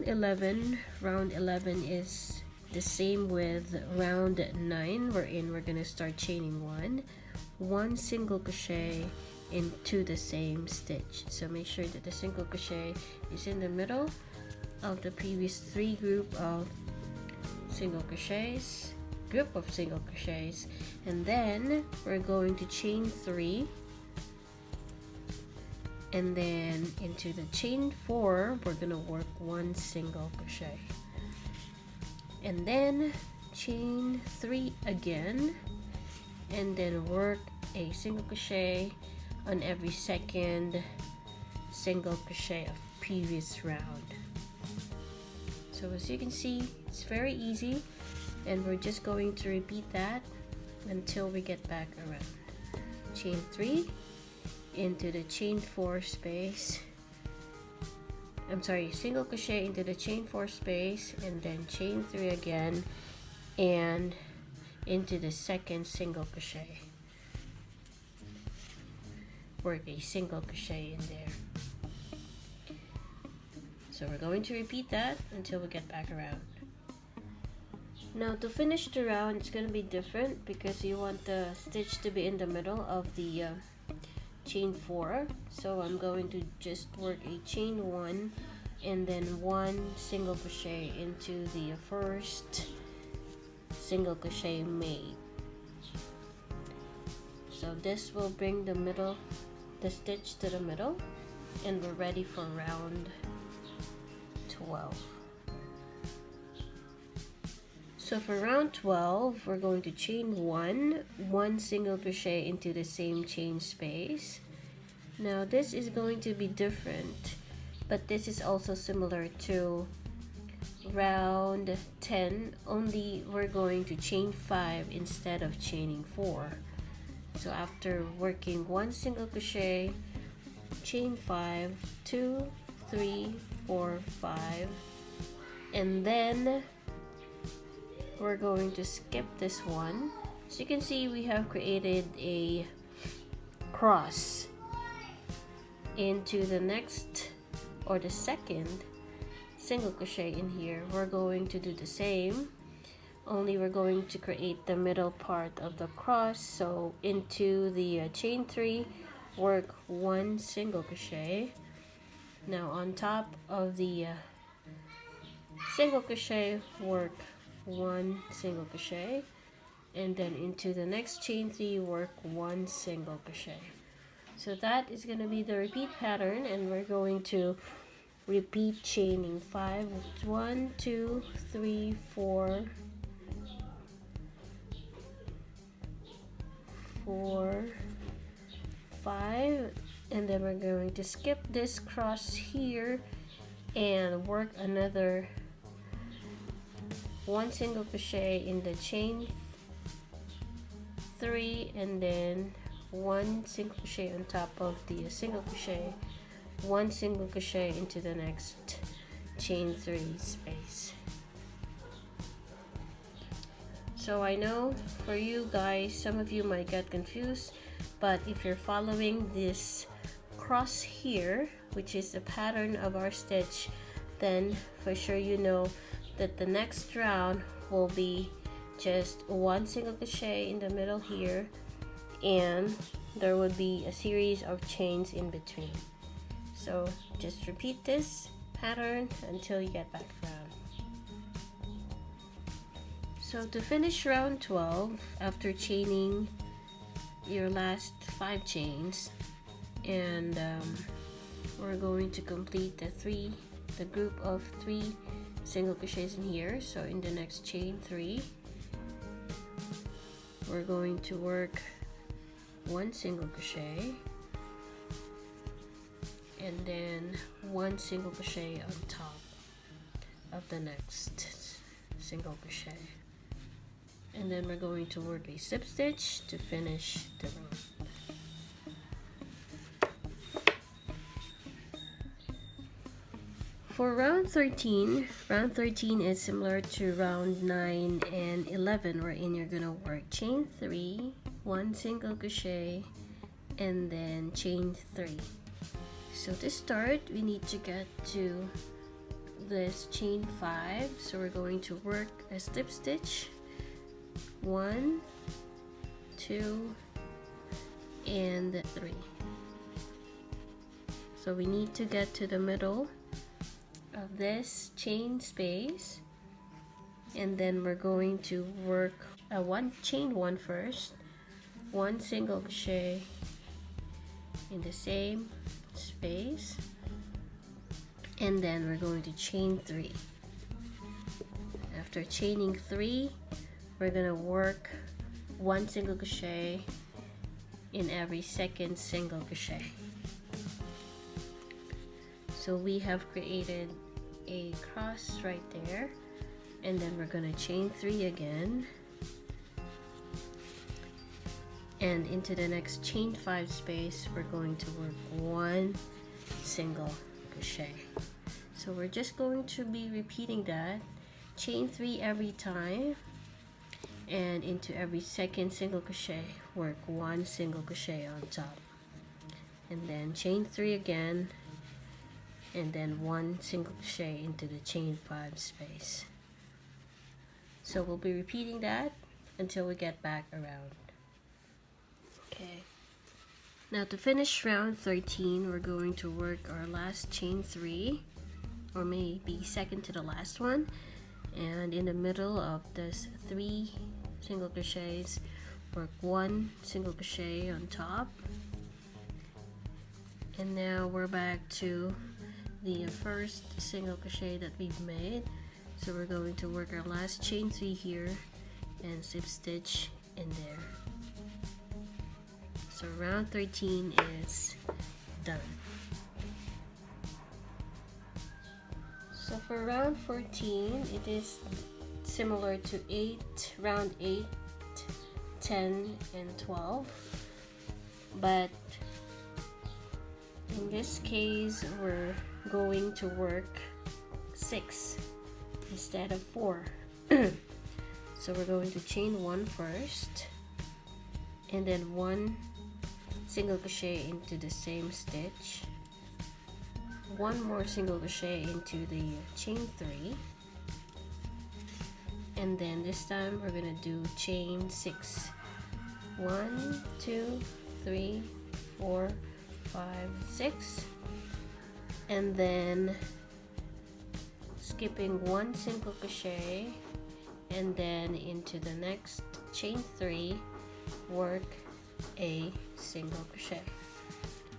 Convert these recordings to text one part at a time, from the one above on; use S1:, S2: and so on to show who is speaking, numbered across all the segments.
S1: round 11 is the same with round 9, wherein we're gonna start chaining one single crochet into the same stitch. So make sure that the single crochet is in the middle of the previous 3 group of single crochets, and then we're going to chain 3, and then into the chain 4 we're gonna work 1 single crochet, and then chain 3 again, and then work a single crochet on every second single crochet of previous round. So as you can see, it's very easy, and we're just going to repeat that until we get back around. Chain 3 into the chain 4 space, single crochet into the chain 4 space, and then chain 3 again and into the second single crochet. Work a single crochet in there. So we're going to repeat that until we get back around. Now to finish the round, it's going to be different because you want the stitch to be in the middle of the chain 4. So I'm going to just work a chain 1 and then 1 single crochet into the first single crochet made. So this will bring the stitch to the middle, and we're ready for round 12. So for round 12, we're going to chain 1 single crochet into the same chain space. Now this is going to be different, but this is also similar to round 10, only we're going to chain 5 instead of chaining 4. So after working 1 single crochet, chain 5, 2, 3, 4, 5, and then we're going to skip this one. So you can see we have created a cross into the next or the second single crochet in here. We're going to do the same, only we're going to create the middle part of the cross. So into the chain 3, work 1 single crochet. Now on top of the single crochet, work 1 single crochet, and then into the next chain 3, work 1 single crochet. So that is going to be the repeat pattern, and we're going to repeat chaining 5. 1, 2, 3, 4, 5, and then we're going to skip this cross here and work another 1 single crochet in the chain 3, and then 1 single crochet on top of the single crochet, 1 single crochet into the next chain 3 space. So I know for you guys, some of you might get confused, but if you're following this cross here, which is the pattern of our stitch, then for sure you know that the next round will be just 1 single crochet in the middle here, and there would be a series of chains in between. So just repeat this pattern until you get back around. So to finish round 12, after chaining your last 5 chains, and we're going to complete the group of 3 single crochets in here. So in the next chain 3, we're going to work 1 single crochet, and then 1 single crochet on top of the next single crochet, and then we're going to work a slip stitch to finish the round. For round 13 is similar to round 9 and 11, wherein you're gonna work chain 3, 1 single crochet, and then chain 3. So to start, we need to get to this chain 5, so we're going to work a slip stitch, 1, 2, and 3. So we need to get to the middle of this chain space, and then we're going to work chain 1 first, 1 single crochet in the same space, and then we're going to chain 3. After chaining 3, we're gonna work 1 single crochet in every second single crochet. So we have created a cross right there, and then we're gonna chain 3 again, and into the next chain 5 space we're going to work 1 single crochet. So we're just going to be repeating that, chain 3 every time, and into every second single crochet work 1 single crochet on top, and then chain 3 again, and then 1 single crochet into the chain 5 space. So we'll be repeating that until we get back around. Okay, now to finish round 13, we're going to work our last chain 3, or maybe second to the last one, and in the middle of this 3 single crochets work 1 single crochet on top. And now we're back to the first single crochet that we've made, so we're going to work our last chain 3 here and slip stitch in there. So round 13 is done. So for round 14, it is similar to round 8, 10, and 12, but in this case we're going to work 6 instead of 4. So we're going to chain 1 first, and then 1 single crochet into the same stitch, 1 more single crochet into the chain 3, and then this time we're gonna do chain 6, 1, 2, 3, 4, 5, 6, and then skipping 1 single crochet, and then into the next chain 3 work a single crochet.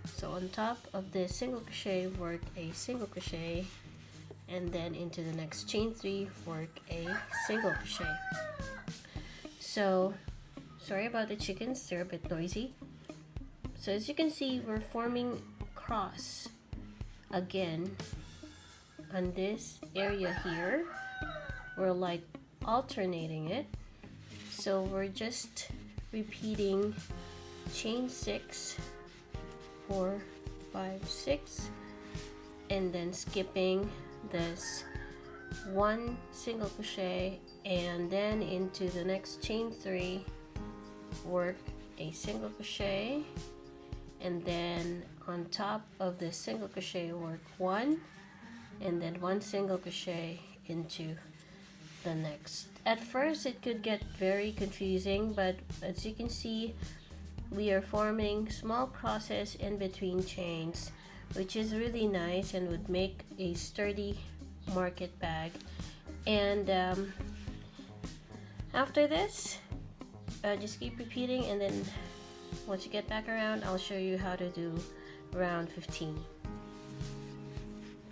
S1: So on top of the single crochet work a single crochet, and then into the next chain 3 work a single crochet. So sorry about the chickens, they're a bit noisy. So as you can see, we're forming cross again on this area here. We're like alternating it, so we're just repeating chain 6, 4, 5, 6, and then skipping this 1 single crochet, and then into the next chain 3 work a single crochet, and then on top of the single crochet work 1, and then 1 single crochet into the next. At first it could get very confusing, but as you can see, we are forming small crosses in between chains, which is really nice and would make a sturdy market bag. And after this, just keep repeating, and then once you get back around, I'll show you how to do round 15.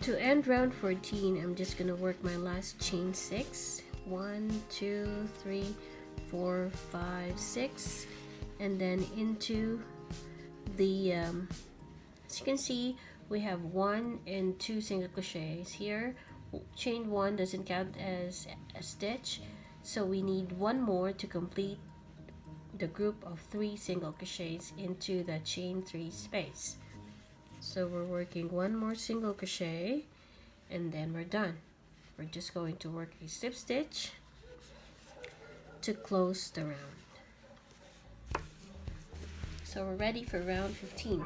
S1: To end round 14, I'm just gonna work my last chain 6, 1, 2, 3, 4, 5, 6, and then into the as you can see, we have 1 and 2 single crochets here. Chain 1 doesn't count as a stitch, so we need 1 more to complete the group of 3 single crochets into the chain 3 space. So we're working 1 more single crochet, and then we're done. We're just going to work a slip stitch to close the round. So we're ready for round 15.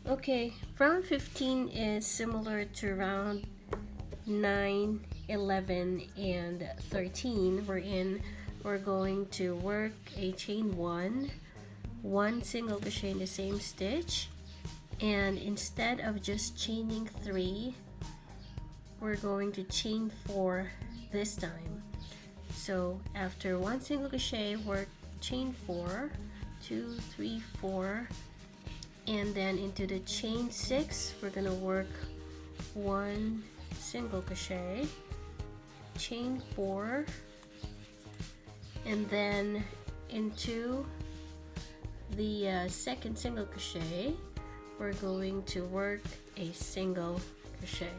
S1: Okay, round 15 is similar to round 9, 11, and 13. We're going to work a chain 1 single crochet in the same stitch, and instead of just chaining 3, we're going to chain 4 this time. So after 1 single crochet, work chain 4, 2, 3, 4, and then into the chain 6 we're gonna work 1 single crochet, chain 4, and then into the second single crochet we're going to work a single crochet.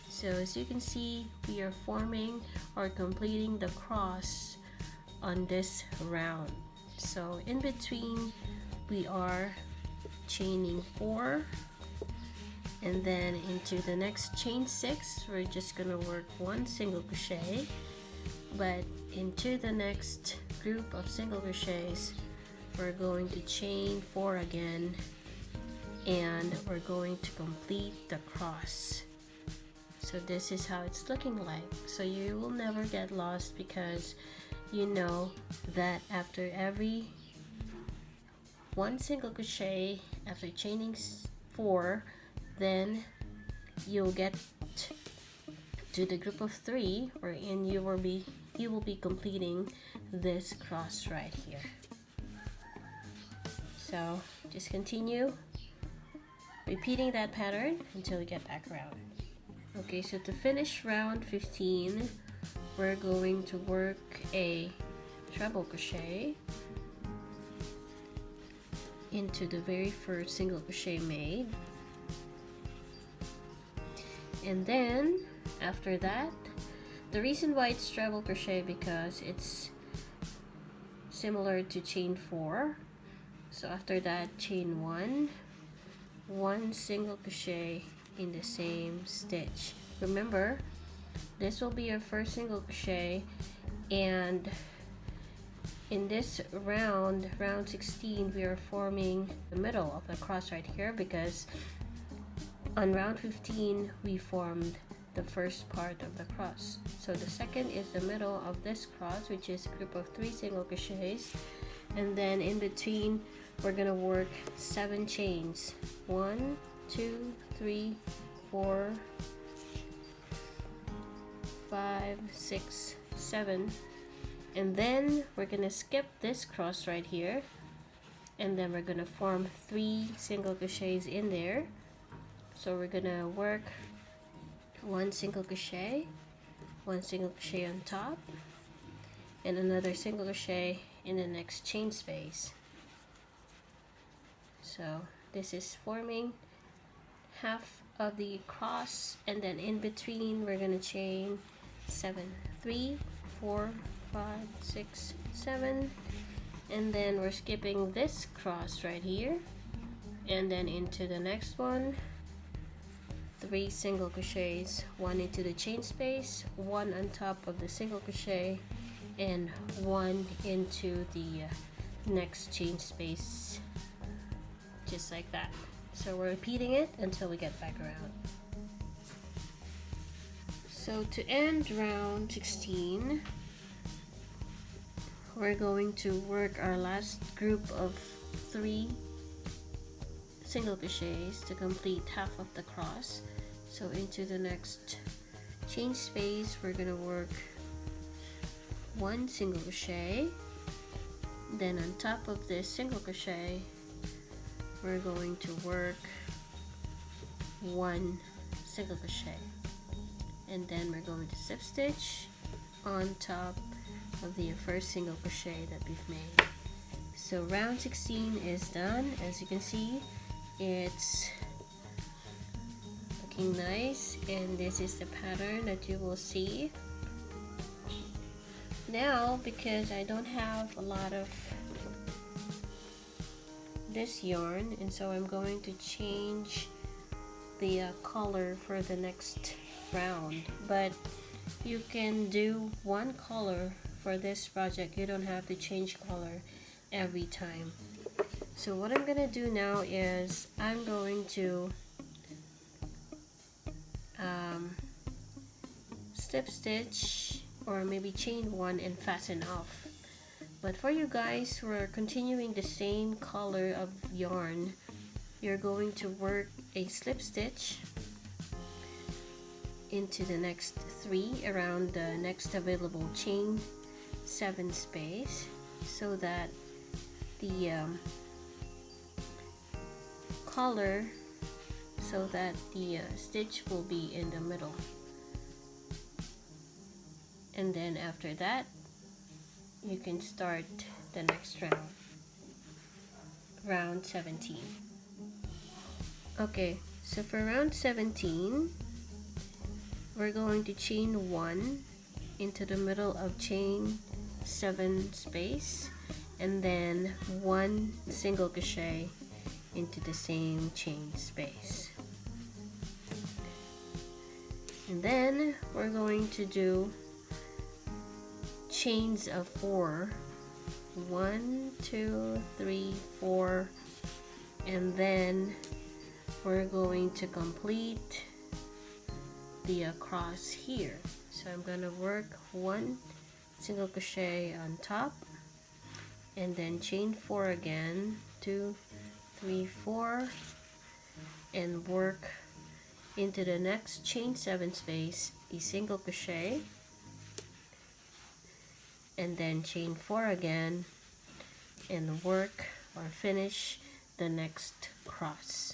S1: So as you can see, we are forming or completing the cross on this round. So in between we are chaining 4, and then into the next chain 6 we're just gonna work 1 single crochet, but into the next group of single crochets we're going to chain 4 again, and we're going to complete the cross. So this is how it's looking like. So you will never get lost, because you know that after every 1 single crochet, after chaining 4, then you'll get to the group of 3 wherein you will be completing this cross right here. So just continue repeating that pattern until you get back around. Okay, so to finish round 15 we're going to work a treble crochet into the very first single crochet made, and then after that, the reason why it's treble crochet because it's similar to chain 4. So after that, chain 1 single crochet in the same stitch. Remember, this will be your first single crochet, and in this round 16, we are forming the middle of the cross right here, because on round 15 we formed the first part of the cross. So the second is the middle of this cross, which is a group of 3 single crochets, and then in between we're gonna work 7 chains. 1, 2, 3, 4, 5, 6, 7, and then we're gonna skip this cross right here, and then we're gonna form 3 single crochets in there. So we're gonna work 1 single crochet, 1 single crochet on top, and another single crochet in the next chain space. So this is forming half of the cross, and then in between we're gonna chain 7, 3, 4, 5, 6, 7, and then we're skipping this cross right here, and then into the next one 3 single crochets, 1 into the chain space, 1 on top of the single crochet, and 1 into the next chain space, just like that. So we're repeating it until we get back around. So to end round 16, we're going to work our last group of 3 single crochets to complete half of the cross. So into the next chain space we're gonna work 1 single crochet, then on top of this single crochet we're going to work 1 single crochet, and then we're going to slip stitch on top of the first single crochet that we've made. So round 16 is done. As you can see, it's looking nice, and this is the pattern that you will see. Now, because I don't have a lot of this yarn, and so I'm going to change the color for the next round, but you can do one color for this project. You don't have to change color every time. So what I'm gonna do now is I'm going to slip stitch or maybe chain one and fasten off. But for you guys who are continuing the same color of yarn, you're going to work a slip stitch into the next 3 around the next available chain 7 space, so that the color, so that the stitch will be in the middle. And then after that, you can start the next round, round 17. Okay, so for round 17, we're going to chain 1 into the middle of chain 7 space, and then 1 single crochet into the same chain space. And then we're going to do chains of 4, 1, 2, 3, 4, and then we're going to complete the cross here. So I'm gonna work 1 single crochet on top, and then chain 4 again, 2, 3, 4, and work into the next chain 7 space a single crochet, and then chain 4 again and work or finish the next cross.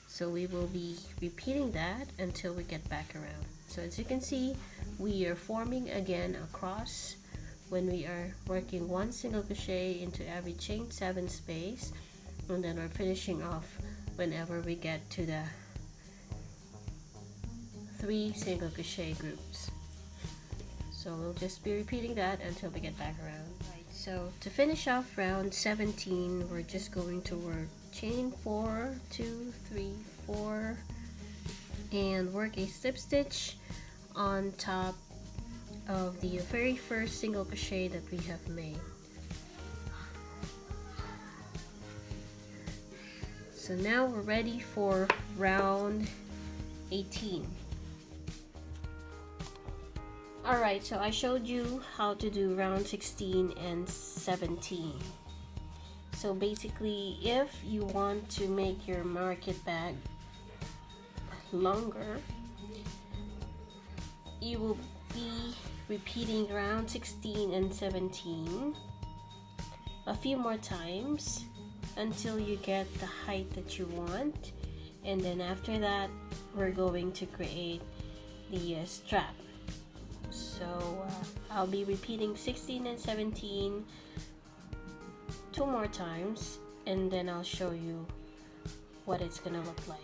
S1: So we will be repeating that until we get back around. So as you can see, we are forming again a cross when we are working 1 single crochet into every chain 7 space, and then we're finishing off whenever we get to the 3 single crochet groups. So we'll just be repeating that until we get back around. Right, so to finish off round 17, we're just going to work chain 4, 2, 3, 4, and work a slip stitch on top of the very first single crochet that we have made. So now we're ready for round 18. Alright, so I showed you how to do round 16 and 17. So basically, if you want to make your market bag longer, you will be repeating round 16 and 17 a few more times until you get the height that you want, and then after that we're going to create the strap. So I'll be repeating 16 and 17 2 more times, and then I'll show you what it's gonna look like.